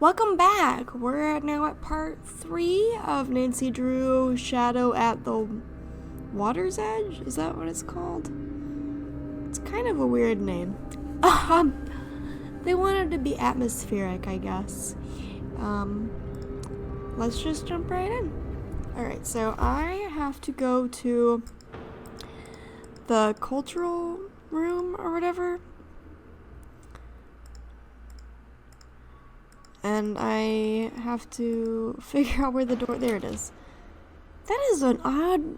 Welcome back. We're now at part 3 of Nancy Drew Shadow at the Water's Edge. Is that what it's called? It's kind of a weird name. They wanted to be atmospheric, I guess. Let's just jump right in. Alright, so I have to go to the cultural room or whatever. And I have to figure out where the door... There it is. That is an odd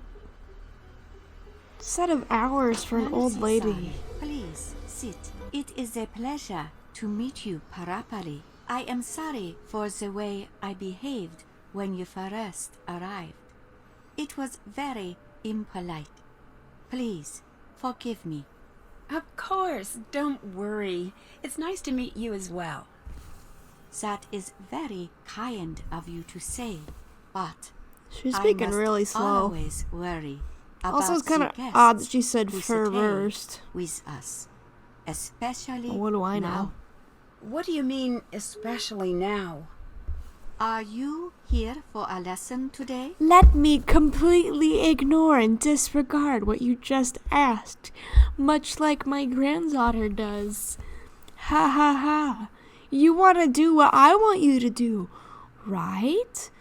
set of hours for an old lady. Please sit. It is a pleasure to meet you, Parapali. I am sorry for the way I behaved when you first arrived. It was very impolite. Please, forgive me. Of course, don't worry. It's nice to meet you as well. That is very kind of you to say, but She's speaking really slow. Always worry about Also, it's kind of the odd that she guests said who stay first. with us, especially What do I know? now. What do you mean, especially now? Are you here for a lesson today? Let me completely ignore and disregard what you just asked, much like my granddaughter does. Ha ha ha. You want to do what I want you to do, right?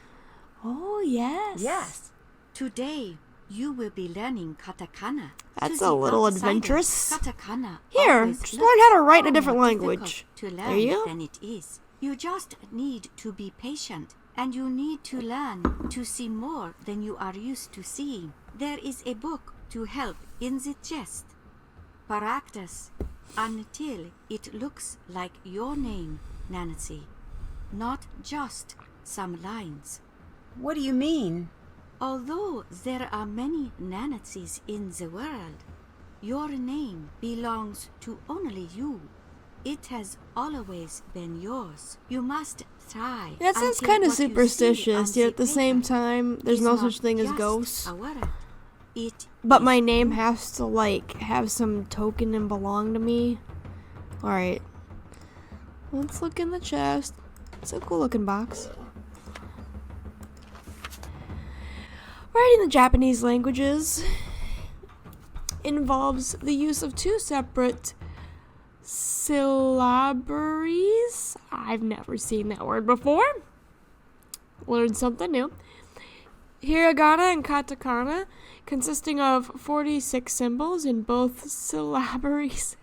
Oh, yes. Yes. Today, you will be learning katakana. That's To a the little outsider, adventurous. Katakana Here, always just looks learn how to write in a far different more language. difficult to There learn you go. than it is. You just need to be patient, and you need to learn to see more than you are used to seeing. There is a book to help in the chest. Practice until it looks like your name, Nancy, not just some lines. What do you mean? Although there are many Nancys in the world, your name belongs to only you. It has always been yours. You must try. That sounds until kind of what you see superstitious, on yet the at the same paper time, there's is no not such thing as just ghosts. a word. It But is my name has to, have some token and belong to me. Alright. Let's look in the chest. It's a cool looking box. Writing the Japanese languages involves the use of 2 separate syllabaries. I've never seen that word before. Learned something new. Hiragana and katakana, consisting of 46 symbols in both syllabaries.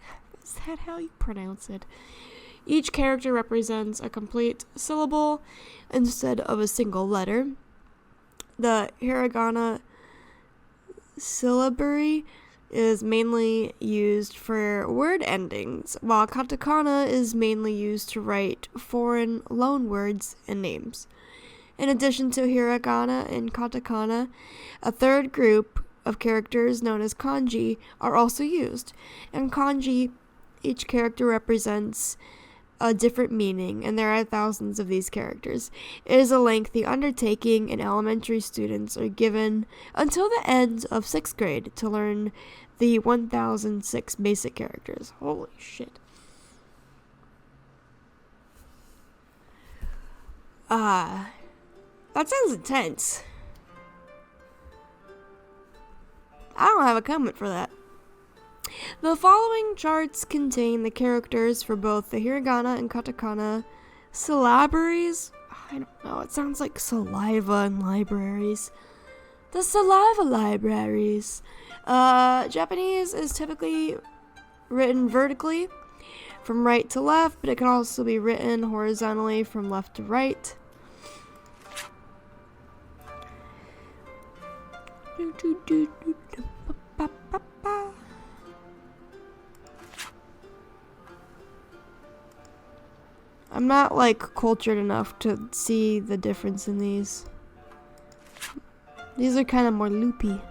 Is that how you pronounce it? Each character represents a complete syllable instead of a single letter. The hiragana syllabary is mainly used for word endings, while katakana is mainly used to write foreign loan words and names. In addition to hiragana and katakana, a third group of characters known as kanji are also used. In kanji, each character represents a different meaning, and there are thousands of these characters. It is a lengthy undertaking, and elementary students are given until the end of 6th grade to learn the 1006 basic characters. Holy shit. That sounds intense. I don't have a comment for that. The following charts contain the characters for both the hiragana and katakana syllabaries. I don't know, it sounds like saliva and libraries. The saliva libraries. Japanese is typically written vertically from right to left, but it can also be written horizontally from left to right. I'm not cultured enough to see the difference in these. These are kind of more loopy,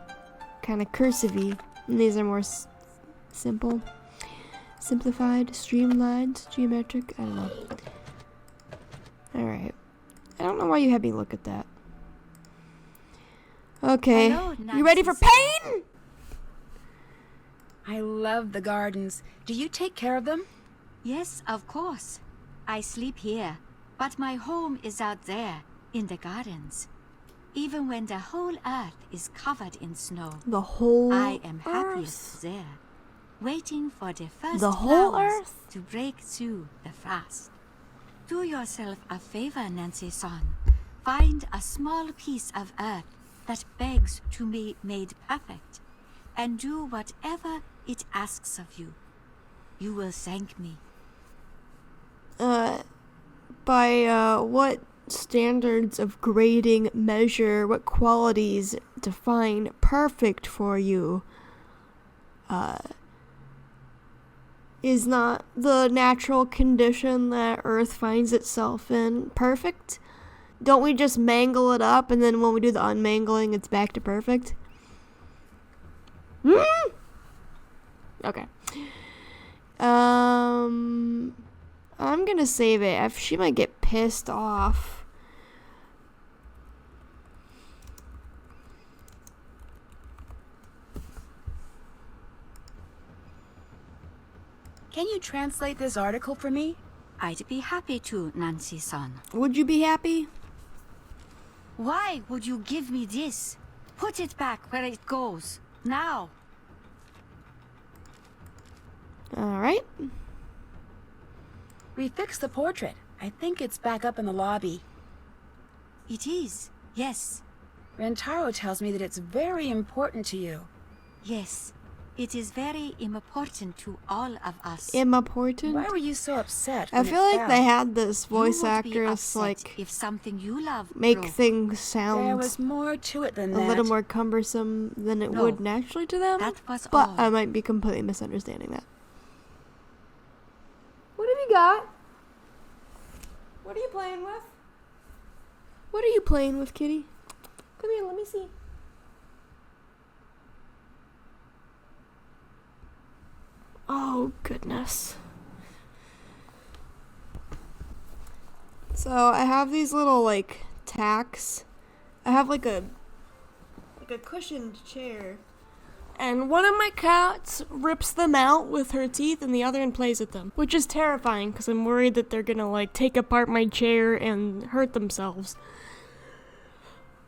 kind of cursive-y, and these are more simple, simplified, streamlined, geometric. I don't know. Alright. I don't know why you had me look at that. Okay. Hello, You ready for Nancy. pain? I love the gardens. Do you take care of them? Yes, of course. I sleep here, But my home is out there, in the gardens. Even when the whole earth is covered in snow, The whole I am Earth? happiest there, waiting for the first The whole flowers Earth? to break through the frost. Do yourself a favor, Nancy-san. Find a small piece of earth that begs to be made perfect, and do whatever it asks of you. You will thank me. By what standards of grading measure, what qualities define perfect for you? Is not the natural condition that Earth finds itself in perfect? Don't we just mangle it up, and then when we do the unmangling, it's back to perfect? Okay. I'm gonna save it. She might get pissed off. Can you translate this article for me? I'd be happy to, Nancy-san. Would you be happy? Why would you give me this? Put it back where it goes. Now. Alright. We fixed the portrait. I think it's back up in the lobby. It is. Yes. Rentaro tells me that it's very important to you. Yes. It is very important to all of us. Important? Why were you so upset I when feel it like fell? they had this You voice would be actress upset like if something you love make broke. things There sound was more to it than a that. little more cumbersome than it No. would naturally to them. That was But all. I might be completely misunderstanding that. What have you got? What are you playing with? What are you playing with, kitty? Come here, let me see. Oh, goodness. So, I have these little, like, tacks. I have, like a cushioned chair. And one of my cats rips them out with her teeth and the other one plays with them. Which is terrifying, because I'm worried that they're gonna, like, take apart my chair and hurt themselves.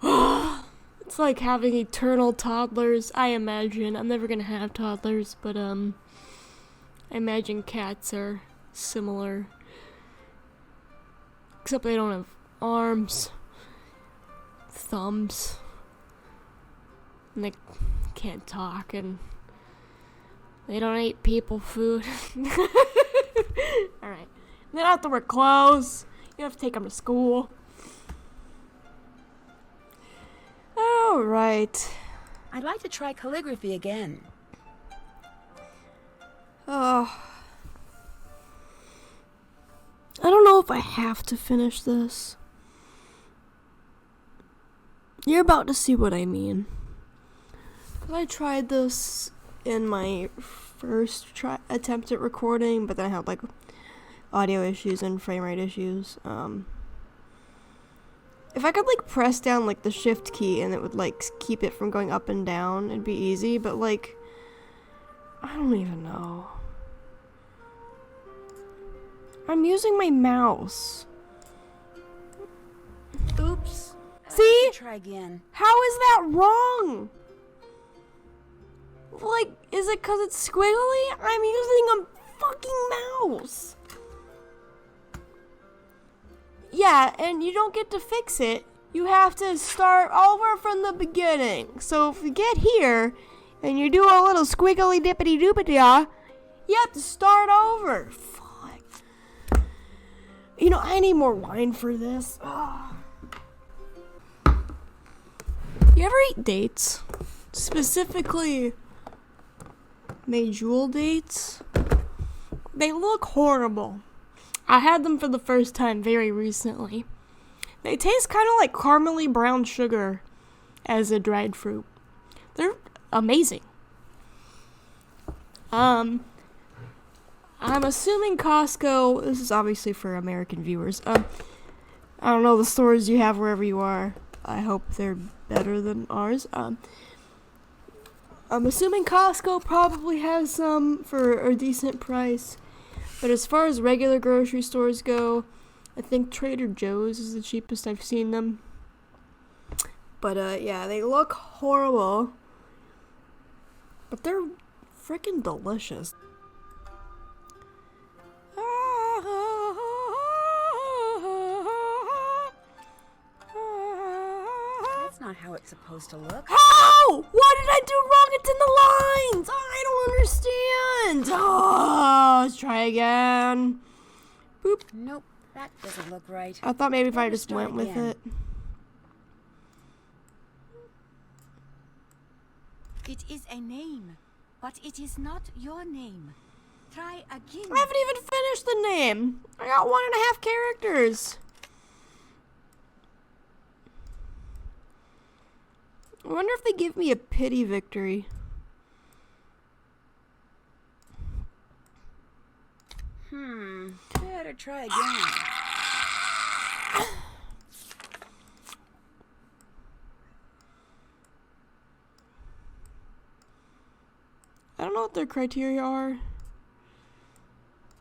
It's like having eternal toddlers, I imagine. I'm never gonna have toddlers, but, I imagine cats are similar. Except they don't have arms, thumbs, and they can't talk, and they don't eat people food. Alright. They don't have to wear clothes. You have to take them to school. Alright. I'd like to try calligraphy again. Oh. I don't know if I have to finish this. You're about to see what I mean. I tried this in my first attempt at recording, but then I had like audio issues and frame rate issues. If I could like press down like the shift key and it would like keep it from going up and down, it'd be easy, but like I don't even know. I'm using my mouse. Oops. See? Try again. How is that wrong? Like, is it because it's squiggly? I'm using a fucking mouse. Yeah, and you don't get to fix it. You have to start over from the beginning. So if you get here and you do a little squiggly dippity doopity you have to start over. Fuck. You know, I need more wine for this. Ugh. You ever eat dates? Specifically, medjool dates? They look horrible. I had them for the first time very recently. They taste kind of like caramely brown sugar as a dried fruit. They're amazing. I'm assuming Costco, this is obviously for American viewers. I don't know the stores you have wherever you are. I hope they're better than ours. I'm assuming Costco probably has some for a decent price. But as far as regular grocery stores go, I think Trader Joe's is the cheapest I've seen them. But yeah, they look horrible. But they're freaking delicious. That's not how it's supposed to look. How? What did I do wrong? It's in the lines. I don't understand. Oh, let's try again. Boop. Nope, that doesn't look right. I thought maybe if I Better just start went with again. it. It is a name, but it is not your name. Try again. I haven't even finished the name. I got 1.5 characters. I wonder if they give me a pity victory. Better try again. I don't know what their criteria are.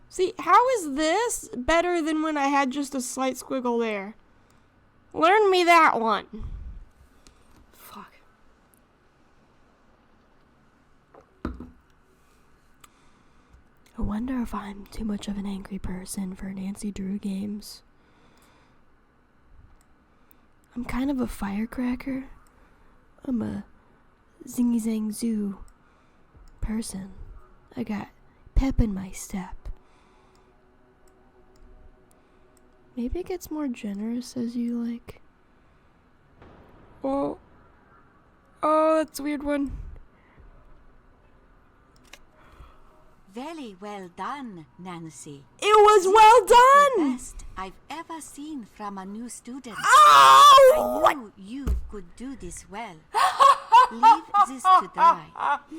See, how is this better than when I had just a slight squiggle there? Learn me that one. Fuck. I wonder if I'm too much of an angry person for Nancy Drew games. I'm kind of a firecracker. I'm a zingy zang zoo person. I got pep in my step. Maybe it gets more generous as you like. Oh, that's a weird one. Very well done, Nancy. It was well The done. best I've ever seen from a new student. Oh, I knew you could do this well. Leave this to dry,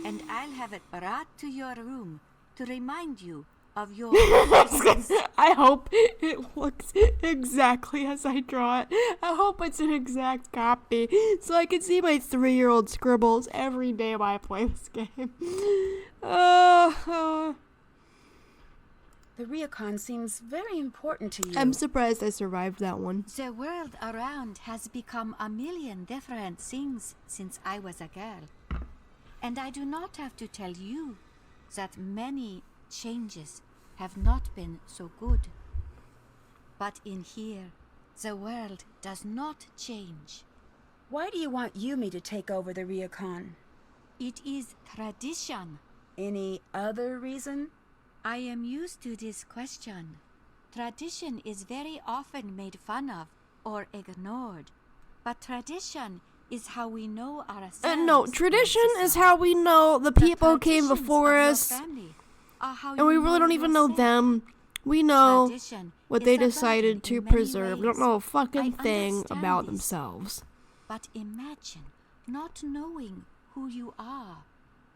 and I'll have it brought to your room to remind you of your I hope it looks exactly as I draw it. I hope it's an exact copy so I can see my 3-year-old scribbles every day while I play this game. The Ryukon seems very important to you. I'm surprised I survived that one. The world around has become a million different things since I was a girl. And I do not have to tell you that many changes have not been so good. But in here, the world does not change. Why do you want Yumi to take over the Ryukon? It is tradition. Any other reason? I am used to this question. Tradition is very often made fun of or ignored. But tradition is how we know ourselves. No, tradition is how we know the people came before us, and we really don't even know them. We know what they decided to preserve. We don't know a fucking thing about themselves. But imagine not knowing who you are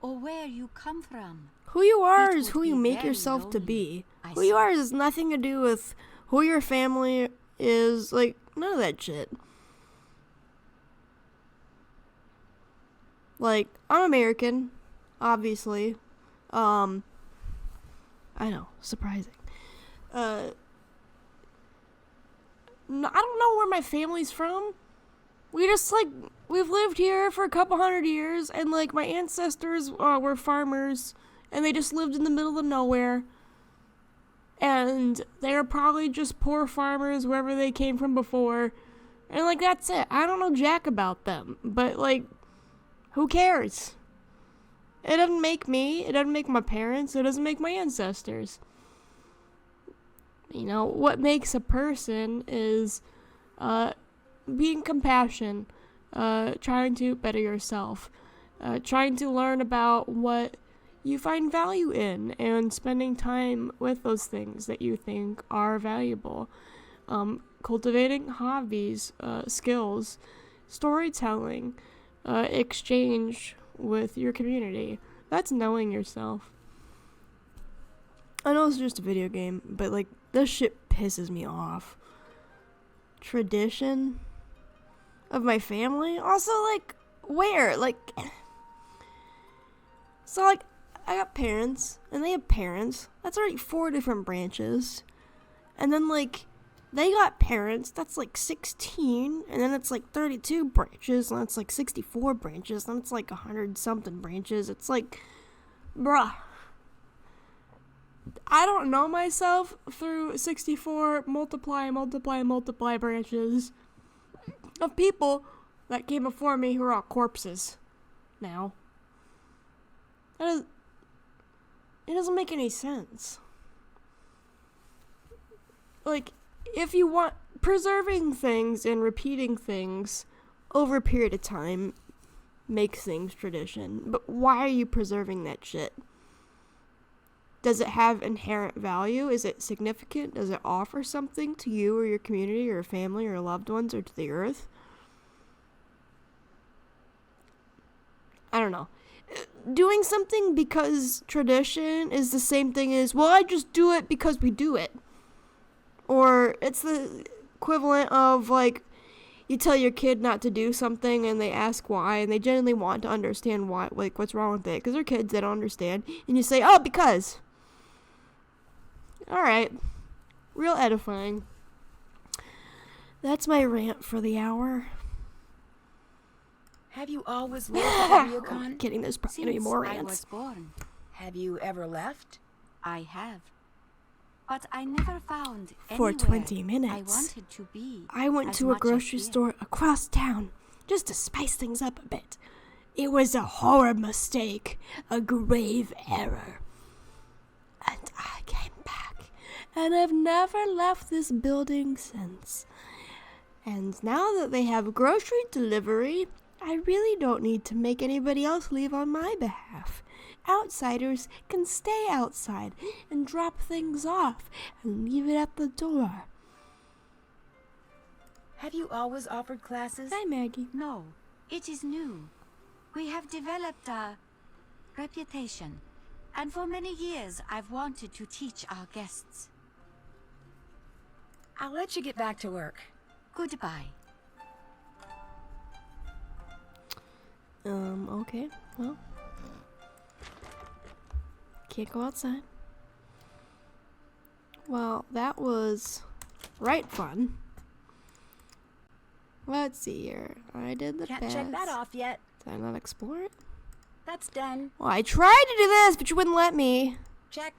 or where you come from. Who you are It is would who you be make very yourself to lonely, be. I Who you see. are has nothing to do with who your family is. Like, none of that shit. Like, I'm American, obviously. I know, surprising. I don't know where my family's from. We've lived here for a couple hundred years, and, like, my ancestors were farmers, and they just lived in the middle of nowhere. And they're probably just poor farmers wherever they came from before. And, like, that's it. I don't know jack about them. But, like, who cares? It doesn't make me. It doesn't make my parents. It doesn't make my ancestors. You know, what makes a person is being compassionate, trying to better yourself, trying to learn about what you find value in, and spending time with those things that you think are valuable. Cultivating hobbies, skills, storytelling, exchange with your community. That's knowing yourself. I know it's just a video game, but, like, this shit pisses me off. Tradition of my family? Also, like, where? Like, so, like, I got parents, and they have parents. That's already 4 different branches. And then, like, They got parents, that's like 16, and then it's like 32 branches, and that's like 64 branches, and it's like 100 something branches. It's like, bruh. I don't know myself through 64 multiply branches of people that came before me who are all corpses now. It doesn't make any sense. Like, if you want preserving things and repeating things over a period of time makes things tradition, but why are you preserving that shit? Does it have inherent value? Is it significant? Does it offer something to you or your community or your family or your loved ones or to the earth? I don't know. Doing something because tradition is the same thing as, well, I just do it because we do it. Or it's the equivalent of, like, you tell your kid not to do something and they ask why, and they genuinely want to understand why, like, what's wrong with it, because they're kids, they don't understand. And you say, oh, because. Alright. Real edifying. That's my rant for the hour. Have you always lived at I'm Ryukon? kidding, there's probably going to be more I rants. was born, Have you ever left? I have. But I never found For anywhere 20 I minutes. wanted to be. I went as to a much as grocery here. store across town just to spice things up a bit. It was a horrid mistake, a grave error. And I came back, and I've never left this building since. And now that they have grocery delivery, I really don't need to make anybody else leave on my behalf. Outsiders can stay outside and drop things off and leave it at the door. Have you always offered classes? Hi, Maggie. No, it is new. We have developed a reputation, and for many years I've wanted to teach our guests. I'll let you get back to work. Goodbye. Okay, well. Can't go outside. Well, that was right fun. Let's see here. I did the Can't best. check that off yet. Did I not explore it? That's done. Well, I tried to do this, but you wouldn't let me. Check.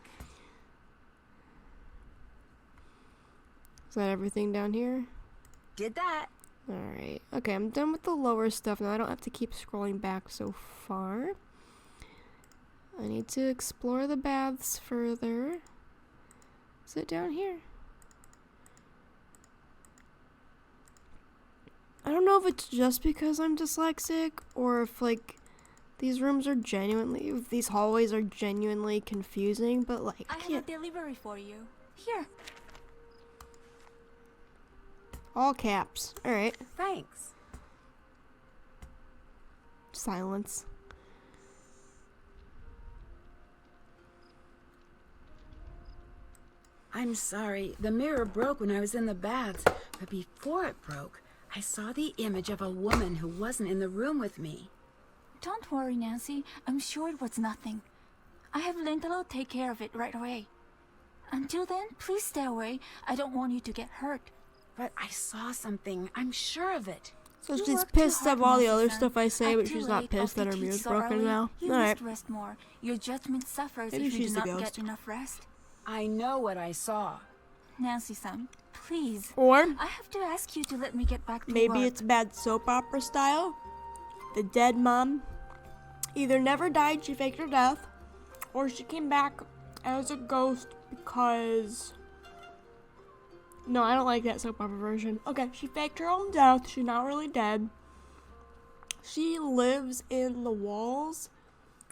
Is that everything down here? Did that. Alright. Okay, I'm done with the lower stuff now. I don't have to keep scrolling back so far. I need to explore the baths further. Is it down here? I don't know if it's just because I'm dyslexic or if, like, these rooms are genuinely, if these hallways are genuinely confusing, but, like, I have a delivery for you. Here. all caps. Alright. Thanks. Silence. I'm sorry. The mirror broke when I was in the baths, but before it broke, I saw the image of a woman who wasn't in the room with me. Don't worry, Nancy. I'm sure it was nothing. I have Lintelo take care of it right away. Until then, please stay away. I don't want you to get hurt. But I saw something. I'm sure of it. So You she's work too pissed hard, of all the Nancy, other son. stuff I say, I'm but too she's not late. pissed I'll that her take you mirror's so broken early. now. You Alright. must rest more. Your judgment suffers Maybe if you she's do the not ghost. get enough rest. I know what I saw. Nancy-san, please. Or I have to ask you to let me get back to maybe work. it's bad soap opera style. The dead mom either never died, she faked her death, or she came back as a ghost because... No, I don't like that soap opera version. Okay, she faked her own death. She's not really dead. She lives in the walls.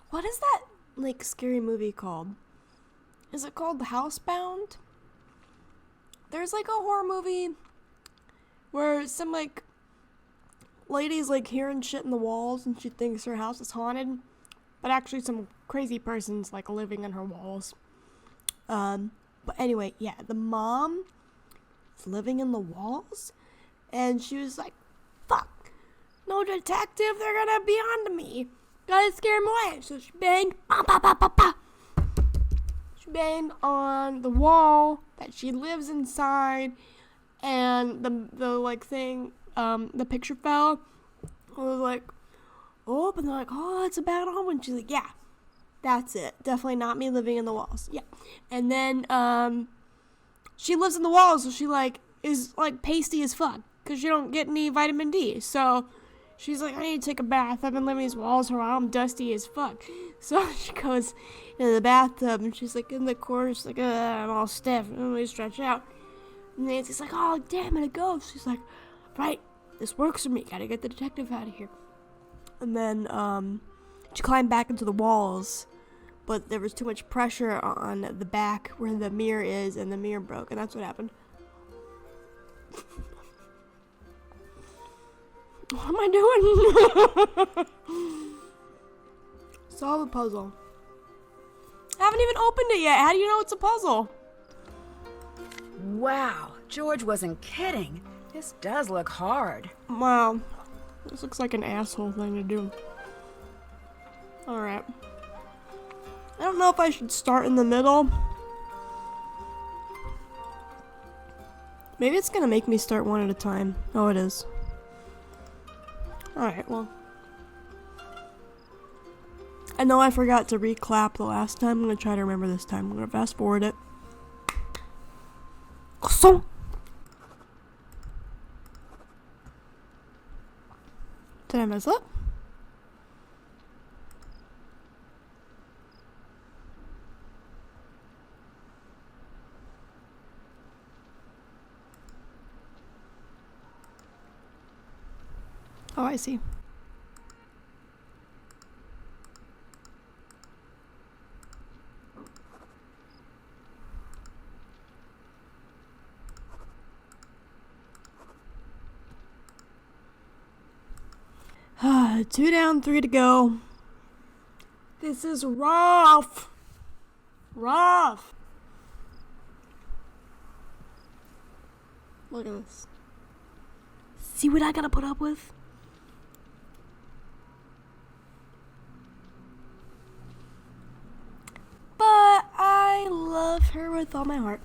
What is that, like, scary movie called? Is it called Housebound? There's, like, a horror movie where some, like, lady's, like, hearing shit in the walls and she thinks her house is haunted. But actually some crazy person's, like, living in her walls. But anyway, yeah, the mom is living in the walls. And she was like, fuck, no detective, they're gonna be on to me. Gotta scare him away. So she banged, bah, bah, bah, bah, bah. She banged on the wall that she lives inside, and the like thing, the picture fell. I was like, oh, and they're like, oh, that's a bad omen. She's like, yeah, that's it. Definitely not me living in the walls. Yeah. And then, she lives in the walls, so she, like, is, like, pasty as fuck, because she don't get any vitamin D. So, she's like, I need to take a bath. I've been living in these walls for a while. I'm dusty as fuck. So, she goes into the bathtub, and she's, like, in the corner. She's like, I'm all stiff. And let me stretch out. And Nancy's like, oh, damn it, a ghost. She's like, right, this works for me. Gotta get the detective out of here. And then, she climbed back into the walls, but there was too much pressure on the back where the mirror is, and the mirror broke, and that's what happened. What am I doing? Solve a puzzle. I haven't even opened it yet. How do you know it's a puzzle? Wow, George wasn't kidding. This does look hard. Wow. This looks like an asshole thing to do. Alright. I don't know if I should start in the middle. Maybe it's gonna make me start one at a time. Oh, it is. Alright, well. I know I forgot to reclap the last time. I'm gonna try to remember this time. I'm gonna fast forward it. So. Did I mess up? Oh, I see. Two down, three to go. This is rough. Rough. Look at this. See what I gotta put up with? But I love her with all my heart.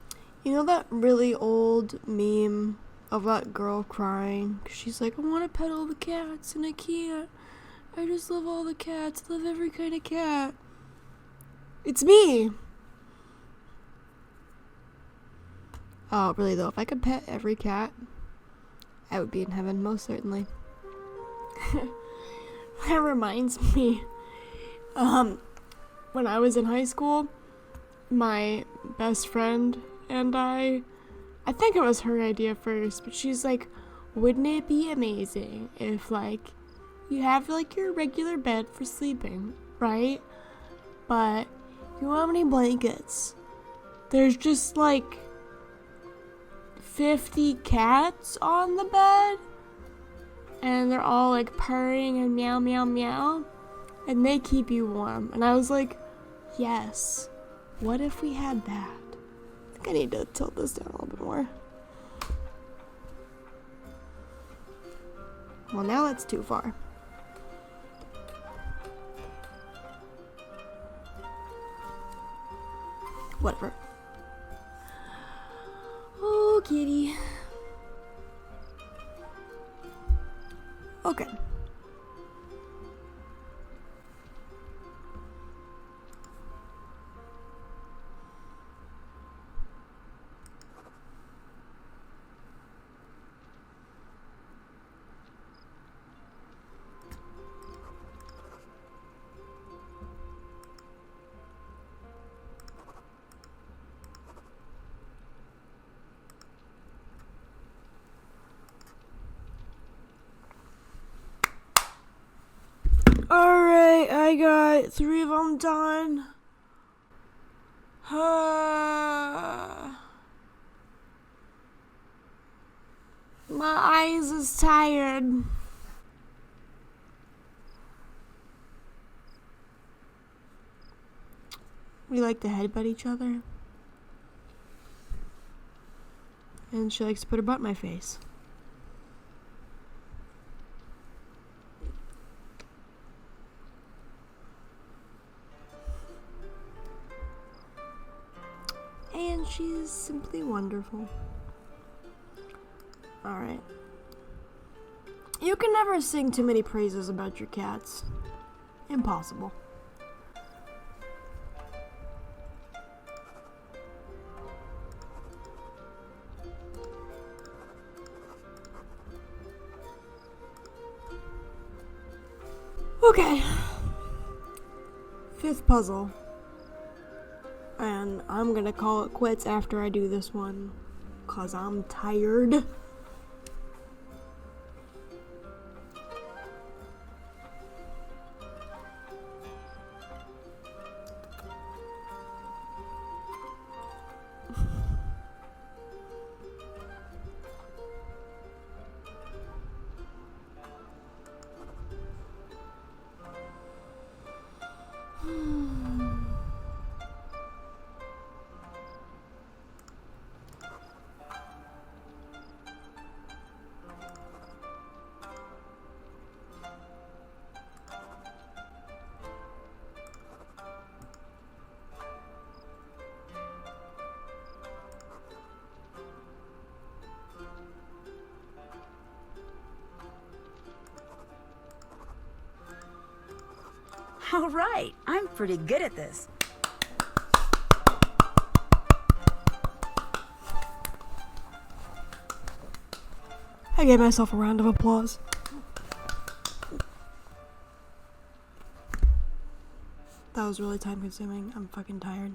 You know that really old meme of that girl crying? She's like, I want to pet all the cats and I can't. I just love all the cats. I love every kind of cat. It's me. Oh, really though, if I could pet every cat, I would be in heaven, most certainly. That reminds me, when I was in high school, my best friend and I think it was her idea first, but she's like, wouldn't it be amazing if, like, you have, like, your regular bed for sleeping, right? But you don't have any blankets. There's just, like, 50 cats on the bed, and they're all, like, purring and meow, meow, meow, and they keep you warm. And I was like, yes, what if we had that? I think I need to tilt this down a little bit more. Well, now that's too far. Whatever. Oh, kitty. Okay. Alright, I got 3 of them done. My eyes is tired. We like to headbutt each other. And she likes to put her butt in my face. And she's simply wonderful. Alright. You can never sing too many praises about your cats. Impossible. Okay. 5th puzzle. And I'm gonna call it quits after I do this one. 'Cause I'm tired. All right, I'm pretty good at this. I gave myself a round of applause. That was really time consuming. I'm fucking tired.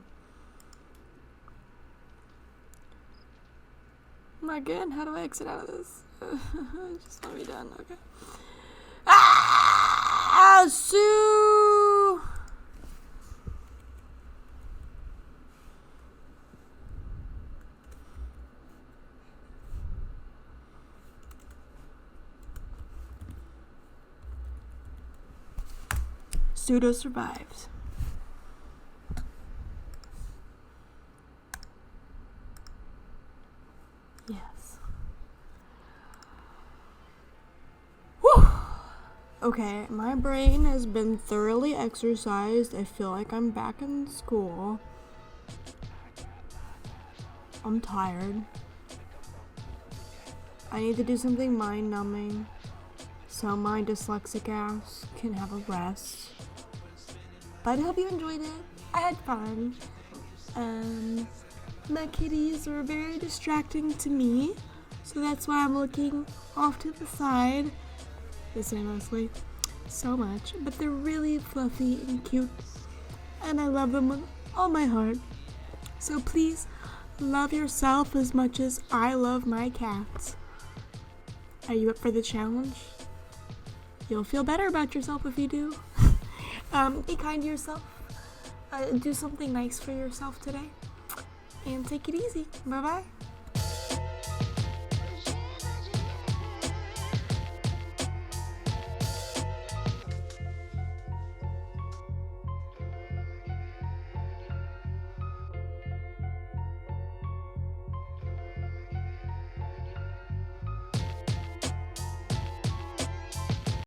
Again, how do I exit out of this? I just want to be done. Okay. Ah, Sue! Pseudo survives. Yes. Whew. Okay, my brain has been thoroughly exercised. I feel like I'm back in school. I'm tired. I need to do something mind-numbing so my dyslexic ass can have a rest. But I hope you enjoyed it. I had fun. My kitties were very distracting to me, so that's why I'm looking off to the side. This way mostly. So much. But they're really fluffy and cute. And I love them with all my heart. So please love yourself as much as I love my cats. Are you up for the challenge? You'll feel better about yourself if you do. Be kind to yourself. Do something nice for yourself today. And take it easy. Bye-bye.